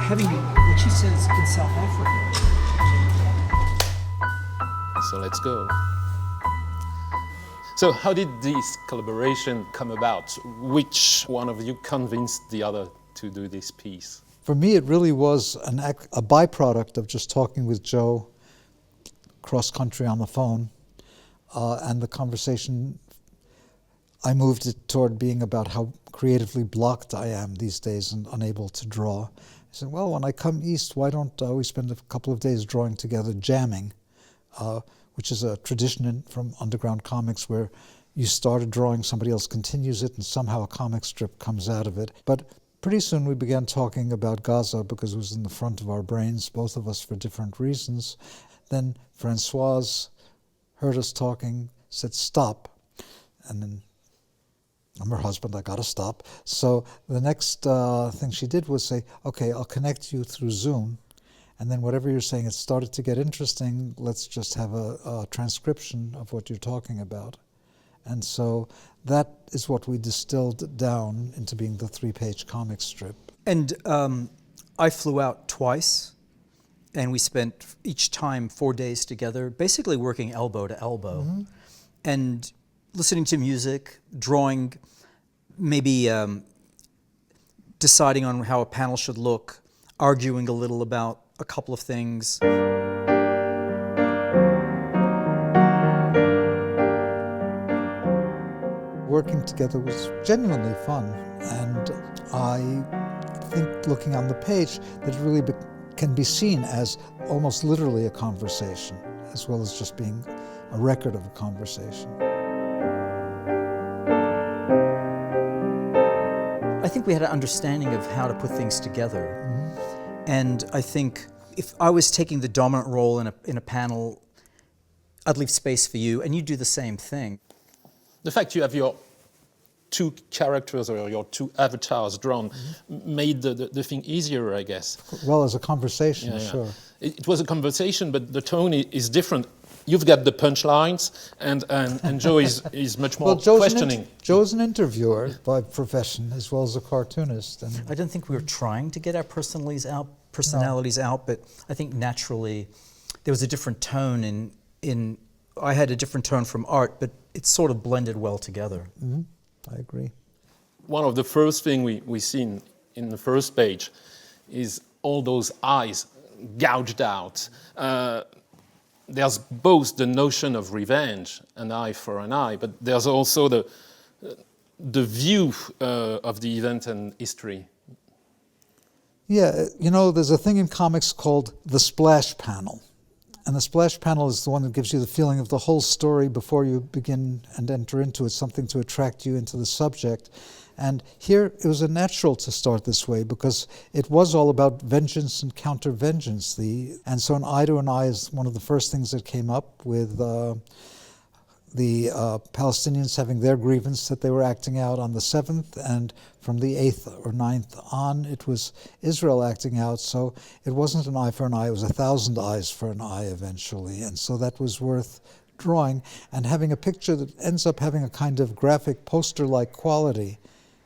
having what she says in South Africa. So let's go. So how did this collaboration come about? Which one of you convinced the other to do this piece? For me, it really was a byproduct of just talking with Joe cross-country on the phone. And the conversation, I moved it toward being about how creatively blocked I am these days and unable to draw. I said, well, when I come east, why don't we spend a couple of days drawing together, jamming, which is a tradition from underground comics where you start a drawing, somebody else continues it, and somehow a comic strip comes out of it. But pretty soon we began talking about Gaza because it was in the front of our brains, both of us for different reasons. Then Françoise heard us talking, said, stop. And then I'm her husband, I gotta stop. So the next thing she did was say, okay, I'll connect you through Zoom. And then whatever you're saying, it started to get interesting. Let's just have a transcription of what you're talking about. And so that is what we distilled down into being the 3-page comic strip. And I flew out twice, and we spent each time 4 days together, basically working elbow to elbow, and listening to music, drawing, maybe deciding on how a panel should look, arguing a little about a couple of things. Working together was genuinely fun, and I think looking on the page that it really can be seen as almost literally a conversation, as well as just being a record of a conversation. I think we had an understanding of how to put things together. And I think if I was taking the dominant role in a panel, I'd leave space for you, and you do the same thing. The fact you have your two characters or your two avatars drawn made the thing easier, I guess. Well, as a conversation, sure. It was a conversation, but the tone is different. You've got the punchlines, and Joe is much more questioning. Joe's an interviewer by profession as well as a cartoonist. And I don't think we were trying to get our personalities out, but I think naturally there was a different tone in I had a different tone from Art, but it sort of blended well together. I agree. One of the first things we see in the first page is all those eyes gouged out. There's both the notion of revenge, an eye for an eye, but there's also the view of the event and history. Yeah, you know, there's a thing in comics called the splash panel. And the splash panel is the one that gives you the feeling of the whole story before you begin and enter into it, something to attract you into the subject. And here it was natural to start this way because it was all about vengeance and counter-vengeance. And so an eye to an eye is one of the first things that came up with the Palestinians having their grievance that they were acting out on the 7th, and from the 8th or 9th on, it was Israel acting out. So it wasn't an eye for an eye, it was 1,000 eyes for an eye eventually. And so that was worth drawing. And having a picture that ends up having a kind of graphic poster-like quality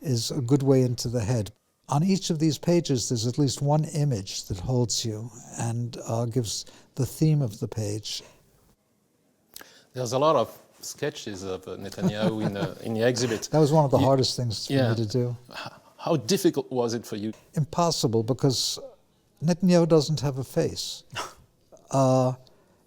is a good way into the head. On each of these pages, there's at least one image that holds you and gives the theme of the page. There's a lot of sketches of Netanyahu in the exhibit. That was one of the hardest things for me to do. How difficult was it for you? Impossible, because Netanyahu doesn't have a face.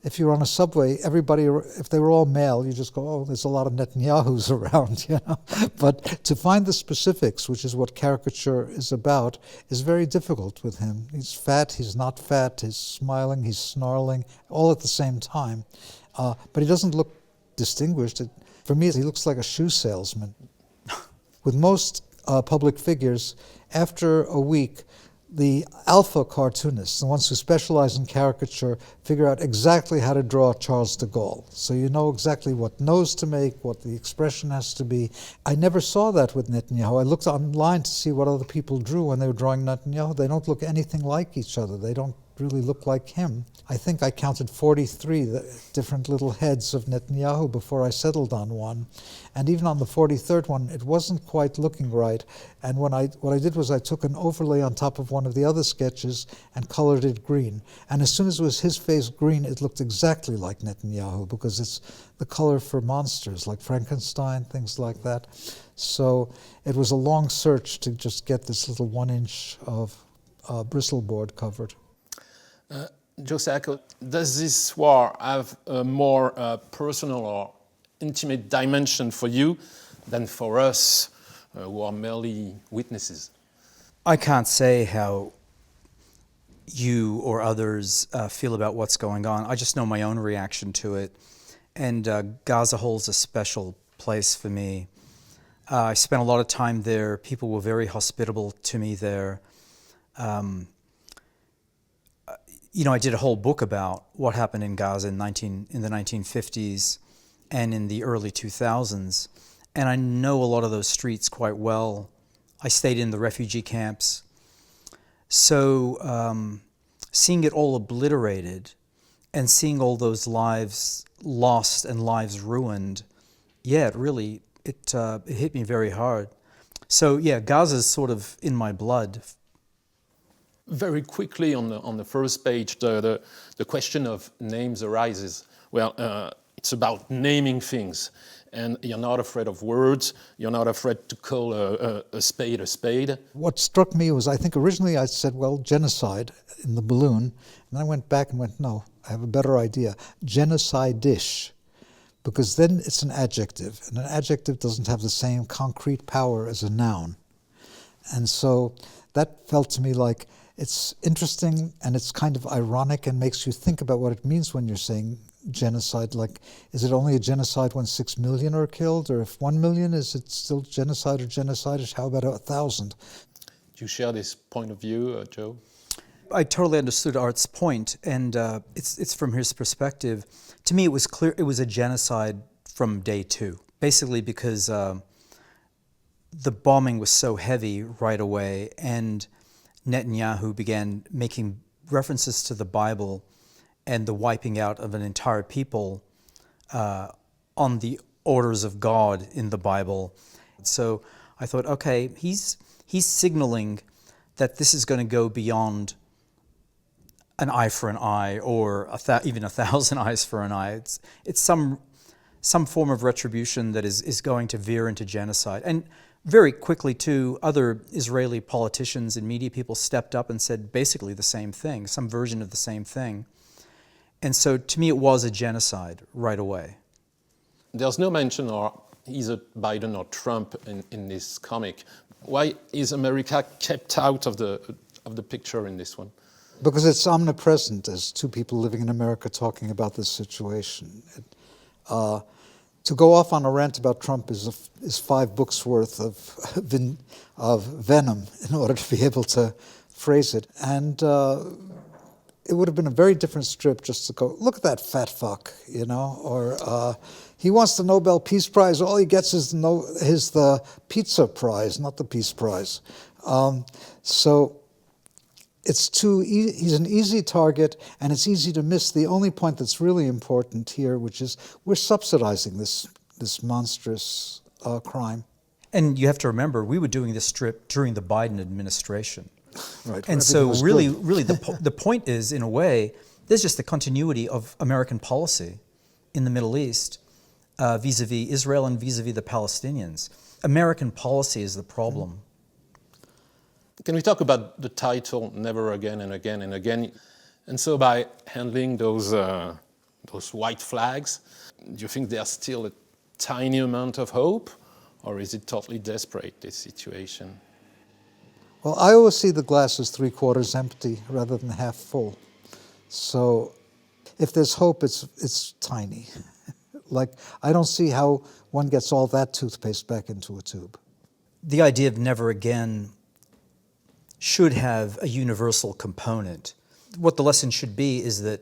If you're on a subway, everybody, if they were all male, you just go, oh, there's a lot of Netanyahus around, you know. But to find the specifics, which is what caricature is about, is very difficult with him. He's fat, he's not fat, he's smiling, he's snarling, all at the same time. But he doesn't look distinguished. For me, he looks like a shoe salesman. With most public figures, after a week, the alpha cartoonists, the ones who specialize in caricature, figure out exactly how to draw Charles de Gaulle. So you know exactly what nose to make, what the expression has to be. I never saw that with Netanyahu. I looked online to see what other people drew when they were drawing Netanyahu. They don't look anything like each other. They don't really look like him. I think I counted 43 different little heads of Netanyahu before I settled on one. And even on the 43rd one, it wasn't quite looking right. And what I did was I took an overlay on top of one of the other sketches and colored it green. And as soon as it was his face green, it looked exactly like Netanyahu, because it's the color for monsters, like Frankenstein, things like that. So it was a long search to just get this little 1 inch of bristles covered. Joe Sacco, does this war have a more personal or intimate dimension for you than for us who are merely witnesses? I can't say how you or others feel about what's going on. I just know my own reaction to it. And Gaza holds a special place for me. I spent a lot of time there. People were very hospitable to me there. I did a whole book about what happened in Gaza in the 1950s and in the early 2000s. And I know a lot of those streets quite well. I stayed in the refugee camps. So seeing it all obliterated and seeing all those lives lost and lives ruined, yeah, it hit me very hard. So yeah, Gaza's sort of in my blood. Very quickly on the first page, the question of names arises. Well, it's about naming things, and you're not afraid of words. You're not afraid to call a spade a spade. What struck me was, I think originally I said, well, genocide in the balloon, and I went back and went, no, I have a better idea. Genocide-ish. Because then it's an adjective, and an adjective doesn't have the same concrete power as a noun. And so that felt to me like it's interesting, and it's kind of ironic and makes you think about what it means when you're saying genocide. Like, is it only a genocide when 6 million are killed? Or if 1 million, is it still genocide or genocidish? How about 1,000? Do you share this point of view, Joe? I totally understood Art's point, and it's from his perspective. To me, it was clear it was a genocide from day 2, basically because the bombing was so heavy right away, and Netanyahu began making references to the Bible and the wiping out of an entire people on the orders of God in the Bible. So I thought, okay, he's signaling that this is going to go beyond an eye for an eye, or even 1,000 eyes for an eye. It's some form of retribution that is going to veer into genocide. And very quickly, too, other Israeli politicians and media people stepped up and said basically the same thing, some version of the same thing. And so to me, it was a genocide right away. There's no mention of either Biden or Trump in this comic. Why is America kept out of the picture in this one? Because it's omnipresent as two people living in America talking about this situation. To go off on a rant about Trump is 5 books worth of venom in order to be able to phrase it. And it would have been a very different strip just to go, look at that fat fuck, or he wants the Nobel Peace Prize, all he gets is the pizza prize, not the Peace Prize. So he's an easy target, and it's easy to miss the only point that's really important here, which is we're subsidizing this monstrous crime. And you have to remember, we were doing this strip during the Biden administration. Right. And so really the point is, in a way, there's just the continuity of American policy in the Middle East vis-a-vis Israel and vis-a-vis the Palestinians. American policy is the problem. Can we talk about the title, Never Again and Again and Again? And so by handling those white flags, do you think there's still a tiny amount of hope? Or is it totally desperate, this situation? Well, I always see the glass as 3/4 empty rather than half full. So if there's hope, it's tiny. Like, I don't see how one gets all that toothpaste back into a tube. The idea of never again should have a universal component. What the lesson should be is that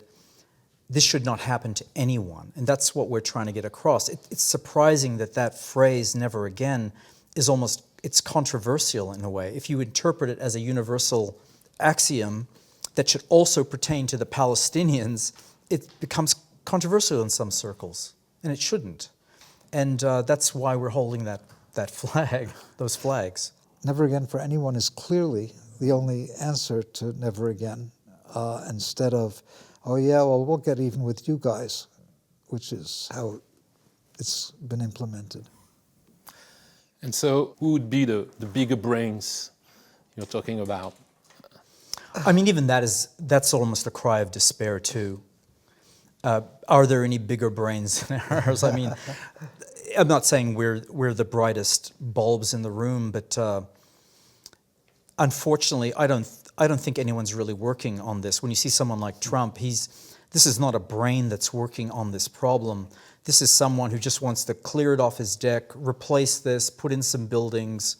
this should not happen to anyone, and that's what we're trying to get across. It's surprising that phrase, never again, it's controversial in a way. If you interpret it as a universal axiom, that should also pertain to the Palestinians, it becomes controversial in some circles, and it shouldn't. And that's why we're holding that flag, those flags. Never again for anyone is clearly the only answer to never again, instead of, oh yeah, well, we'll get even with you guys, which is how it's been implemented. And so who would be the bigger brains you're talking about? I mean, even that's almost a cry of despair too. Are there any bigger brains than ours? I mean, I'm not saying we're the brightest bulbs in the room, but unfortunately, I don't think anyone's really working on this. When you see someone like Trump, this is not a brain that's working on this problem. This is someone who just wants to clear it off his deck, replace this, put in some buildings,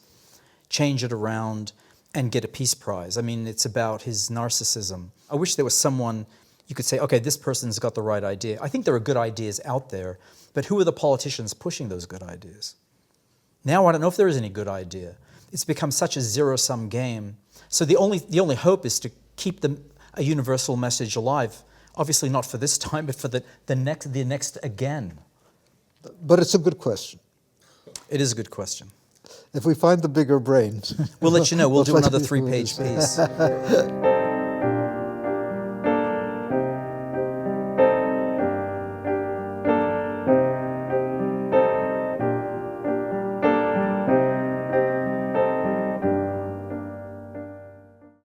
change it around, and get a peace prize. I mean, it's about his narcissism. I wish there was someone you could say, okay, this person's got the right idea. I think there are good ideas out there, but who are the politicians pushing those good ideas? Now I don't know if there is any good idea. It's become such a zero-sum game. So the only hope is to keep a universal message alive. Obviously not for this time, but for the next again. But it's a good question. It is a good question. If we find the bigger brain, We'll let you know. We'll do another 3-page piece.